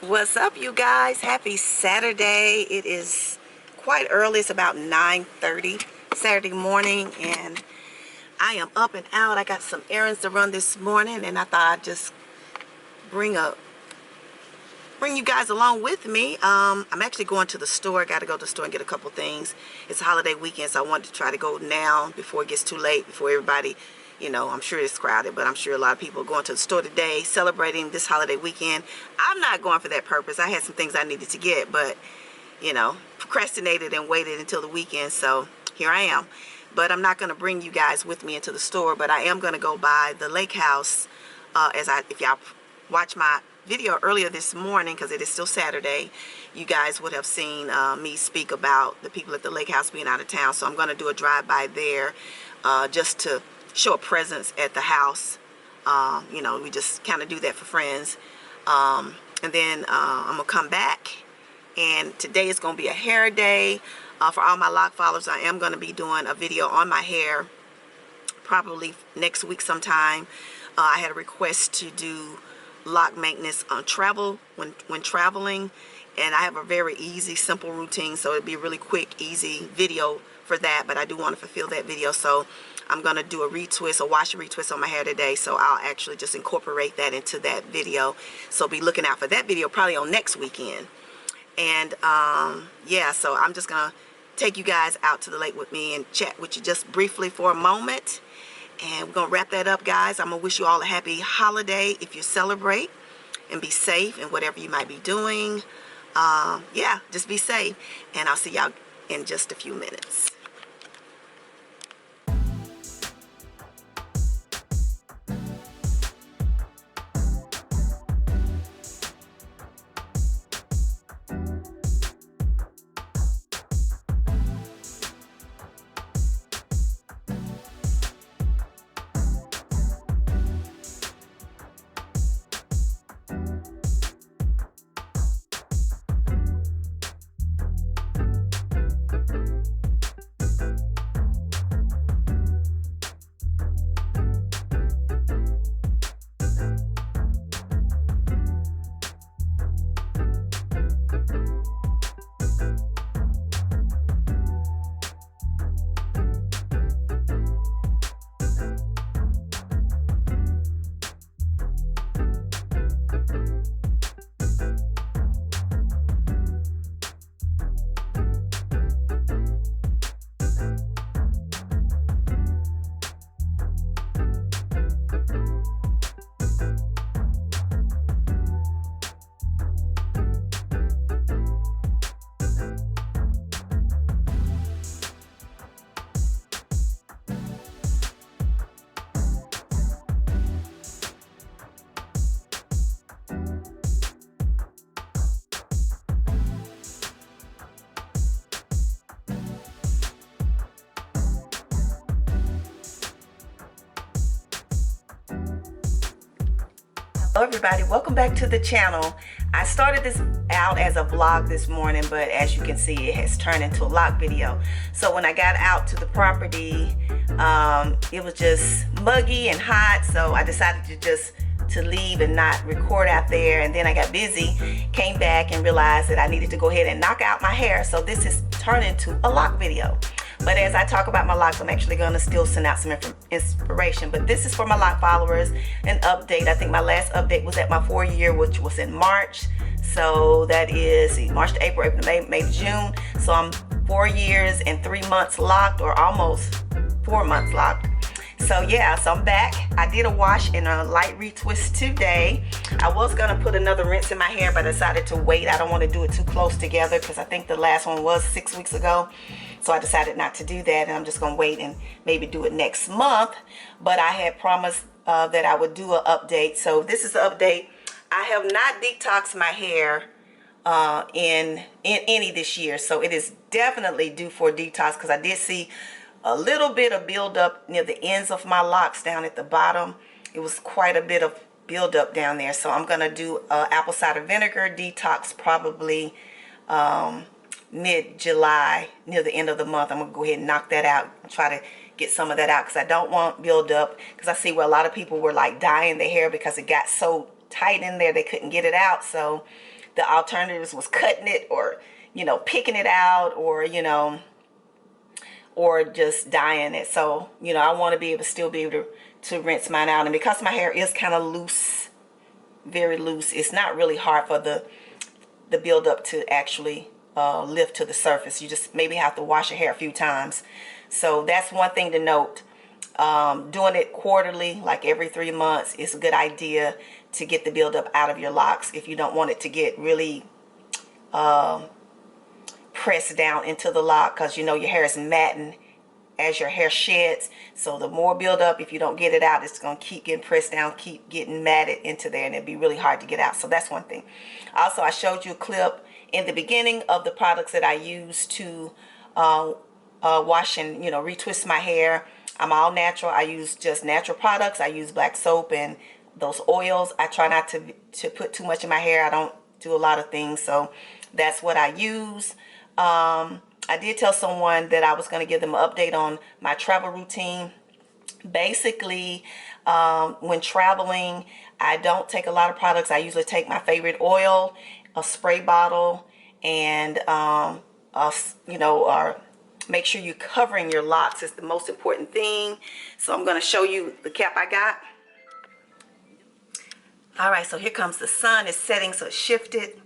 What's up, you guys? Happy Saturday. It is quite early. It's about 9:30 Saturday morning, and I am up and out. I got some errands to run this morning, and I thought I'd just bring you guys along with me. I'm actually going to the store. I got to go to the store and get a couple things. It's a holiday weekend, so I wanted to try to go now before it gets too late, before everybody, I'm sure it's crowded, but I'm sure a lot of people are going to the store today celebrating this holiday weekend. I'm not going for that purpose. I had some things I needed to get, but procrastinated and waited until the weekend, so here I am. But I'm not going to bring you guys with me into the store, but I am going to go by the lake house. If y'all watch my video earlier this morning, because it is still Saturday, you guys would have seen me speak about the people at the lake house being out of town. So I'm going to do a drive-by there just to show a presence at the house. We just kind of do that for friends. And then I'm going to come back, and today is going to be a hair day. For all my Loc followers, I am going to be doing a video on my hair probably next week sometime. I had a request to do lock maintenance on travel when traveling, and I have a very easy, simple routine, so it'd be a really quick, easy video for that. But I do want to fulfill that video, so I'm going to do a retwist, a wash and retwist on my hair today, so I'll actually just incorporate that into that video. So be looking out for that video probably on next weekend. And yeah, so I'm just gonna take you guys out to the lake with me and chat with you just briefly for a moment, and we're gonna wrap that up, guys. I'm gonna wish you all a happy holiday if you celebrate, and be safe in whatever you might be doing. Yeah, just be safe, and I'll see y'all in just a few minutes. Hello everybody, welcome back to the channel. I started this out as a vlog this morning, but as you can see, it has turned into a Loc video. So when I got out to the property, it was just muggy and hot, so I decided to leave and not record out there. And then I got busy, came back and realized that I needed to go ahead and knock out my hair, so this has turned into a Loc video. But as I talk about my locks, I'm actually going to still send out some inspiration. But this is for my Loc followers, an update. I think my last update was at my 4-year, which was in March. So that is March to April, May to June. So I'm 4 years and 3 months locked, or almost 4 months locked. So yeah, so I'm back. I did a wash and a light retwist today. I was going to put another rinse in my hair, but I decided to wait. I don't want to do it too close together because I think the last one was 6 weeks ago. So I decided not to do that, and I'm just going to wait and maybe do it next month. But I had promised that I would do an update. So this is the update. I have not detoxed my hair in any this year. So it is definitely due for a detox, because I did see a little bit of buildup near the ends of my locks down at the bottom. It was quite a bit of buildup down there. So I'm going to do apple cider vinegar detox probably mid-July, near the end of the month. I'm going to go ahead and knock that out and try to get some of that out, because I don't want buildup, because I see where a lot of people were like dyeing their hair because it got so tight in there they couldn't get it out. So the alternatives was cutting it, or, you know, picking it out, or, you know, or just dyeing it. So, you know, I want to be able to still be able to rinse mine out. And because my hair is kind of loose, very loose, it's not really hard for the buildup to actually lift to the surface. You just maybe have to wash your hair a few times. So that's one thing to note. Doing it quarterly, like every 3 months, is a good idea to get the buildup out of your locks if you don't want it to get really pressed down into the lock, because you know your hair is matting as your hair sheds. So the more buildup, if you don't get it out, it's going to keep getting pressed down, keep getting matted into there, and it'd be really hard to get out. So that's one thing. Also, I showed you a clip in the beginning of the products that I use to wash and, you know, retwist my hair. I'm all natural. I use just natural products. I use black soap and those oils. I try not to put too much in my hair. I don't do a lot of things, so that's what I use. I did tell someone that I was going to give them an update on my travel routine. Basically, when traveling, I don't take a lot of products. I usually take my favorite oil, a spray bottle, and you know, make sure you're covering your locks is the most important thing. So I'm going to show you the cap I got. All right, so here comes the sun. It's setting, so it shifted.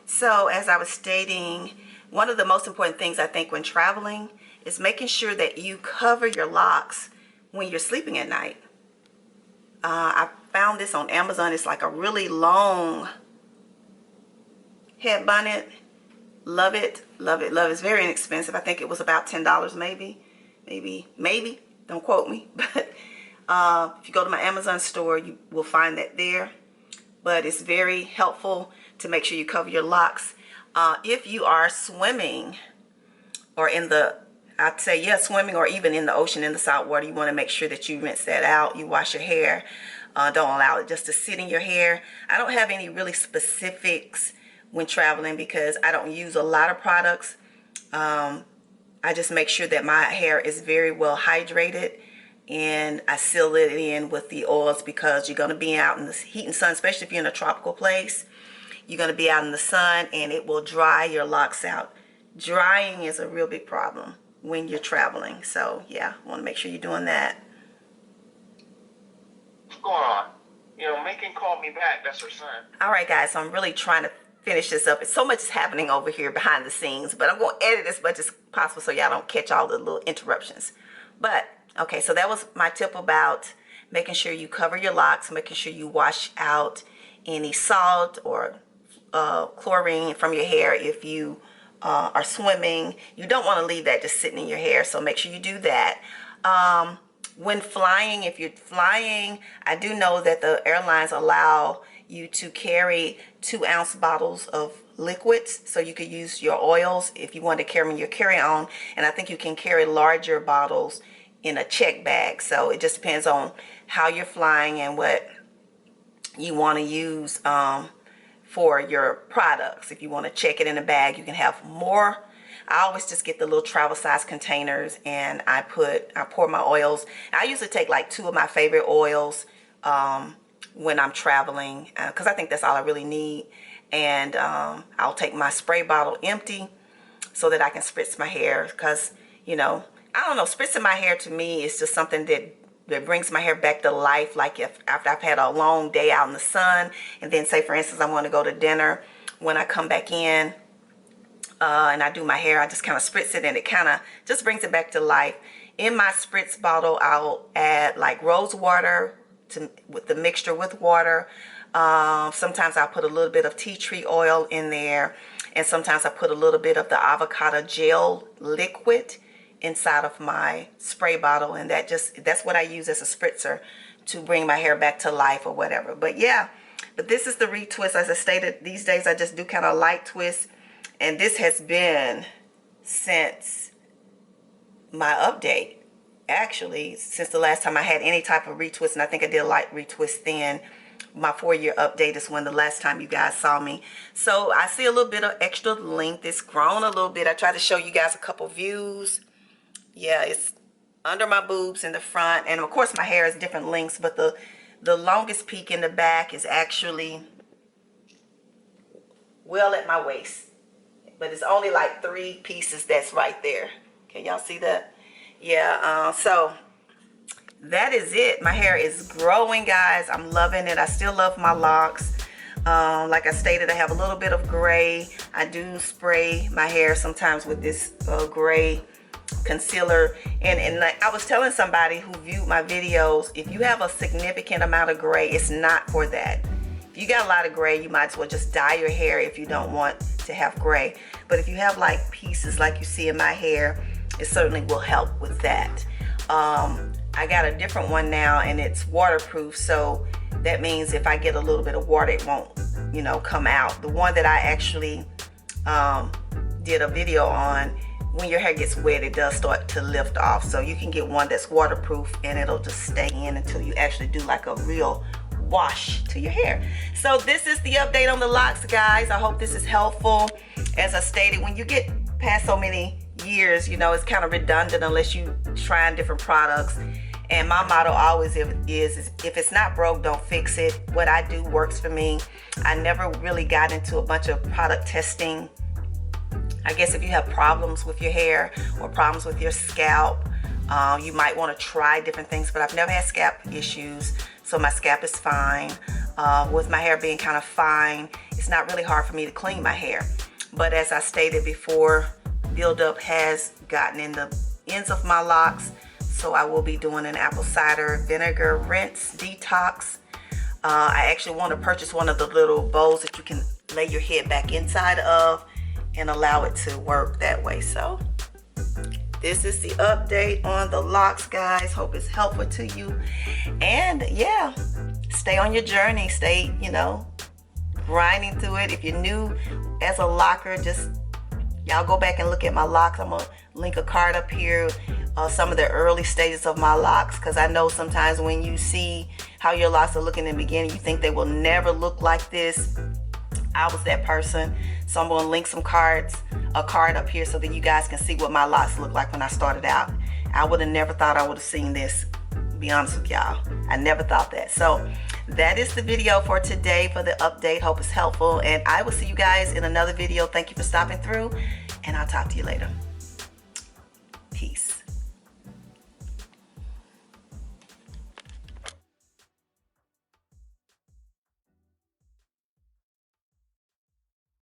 So as I was stating, one of the most important things I think when traveling is making sure that you cover your locks when you're sleeping at night. I found this on Amazon. It's like a really long head bonnet. Love it, love it, love it. It's very inexpensive. I think it was about $10 maybe. Don't quote me. But if you go to my Amazon store, you will find that there. But it's very helpful to make sure you cover your locks. If you are swimming or in the, I'd say, yeah, swimming or even in the ocean, in the salt water, you want to make sure that you rinse that out. You wash your hair. Don't allow it just to sit in your hair. I don't have any really specifics when traveling because I don't use a lot of products. I just make sure that my hair is very well hydrated, and I seal it in with the oils because you're going to be out in the heat and sun, especially if you're in a tropical place. You're going to be out in the sun, and it will dry your locks out. Drying is a real big problem when you're traveling. So yeah, I want to make sure you're doing that. What's going on? You know, Macon called me back. That's her son. All right, guys, so I'm really trying to finish this up. It's so much is happening over here behind the scenes, but I'm going to edit as much as possible so y'all don't catch all the little interruptions. But okay, so that was my tip about making sure you cover your locks, making sure you wash out any salt or chlorine from your hair. If you are swimming, you don't want to leave that just sitting in your hair, so make sure you do that. When flying, if you're flying, I do know that the airlines allow you to carry 2-ounce bottles of liquids, so you could use your oils if you want to carry them in your carry-on, and I think you can carry larger bottles in a check bag. So it just depends on how you're flying and what you want to use for your products. If you want to check it in a bag, you can have more. I always just get the little travel size containers, and I pour my oils. I usually take like 2 of my favorite oils when I'm traveling because I think that's all I really need. And I'll take my spray bottle empty so that I can spritz my hair, because, you know, I don't know, spritzing my hair to me is just something that brings my hair back to life. Like if after I've had a long day out in the sun, and then say for instance I want to go to dinner, when I come back in and I do my hair, I just kind of spritz it, and it kind of just brings it back to life. In my spritz bottle, I'll add like rose water with the mixture with water. Sometimes I'll put a little bit of tea tree oil in there, and sometimes I put a little bit of the avocado gel liquid inside of my spray bottle, and that's what I use as a spritzer to bring my hair back to life or whatever. But yeah, but this is the retwist. As I stated, these days I just do kind of light twists, and this has been since my update, actually since the last time I had any type of retwist, and I think I did a light retwist then. My 4-year update is when the last time you guys saw me. So I see a little bit of extra length. It's grown a little bit. I tried to show you guys a couple views. Yeah, it's under my boobs in the front, and of course my hair is different lengths, but the longest peak in the back is actually well at my waist. But it's only like 3 pieces that's right there. Can y'all see that? Yeah, so that is it. My hair is growing, guys. I'm loving it. I still love my locks. Like I stated, I have a little bit of gray. I do spray my hair sometimes with this gray concealer. And like I was telling somebody who viewed my videos, if you have a significant amount of gray, it's not for that. If you got a lot of gray, you might as well just dye your hair if you don't want to have gray. But if you have like pieces like you see in my hair, it certainly will help with that. I got a different one now, and it's waterproof, so that means if I get a little bit of water, it won't, you know, come out. The one that I actually did a video on, when your hair gets wet, it does start to lift off. So you can get one that's waterproof, and it'll just stay in until you actually do like a real wash to your hair. So this is the update on the locks, guys. I hope this is helpful. As I stated, when you get past so many years, you know, it's kind of redundant unless you try different products. And my motto always is if it's not broke, don't fix it. What I do works for me. I never really got into a bunch of product testing. I guess if you have problems with your hair or problems with your scalp, you might want to try different things, but I've never had scalp issues, so my scalp is fine. With my hair being kind of fine, it's not really hard for me to clean my hair. But as I stated before, buildup has gotten in the ends of my locks, so I will be doing an apple cider vinegar rinse detox. I actually want to purchase one of the little bowls that you can lay your head back inside of and allow it to work that way. So this is the update on the locks, guys. Hope it's helpful to you. And yeah, stay on your journey. Stay, you know, grinding through it. If you're new as a locker, just y'all go back and look at my locks. I'm gonna link a card up here, some of the early stages of my locks, because I know sometimes when you see how your locks are looking in the beginning, you think they will never look like this. I was that person. So I'm gonna link a card up here so that you guys can see what my locks look like when I started out. I would have never thought I would have seen this, to be honest with y'all. I never thought that. So that is the video for today for the update. Hope it's helpful, and I will see you guys in another video. Thank you for stopping through, and I'll talk to you later.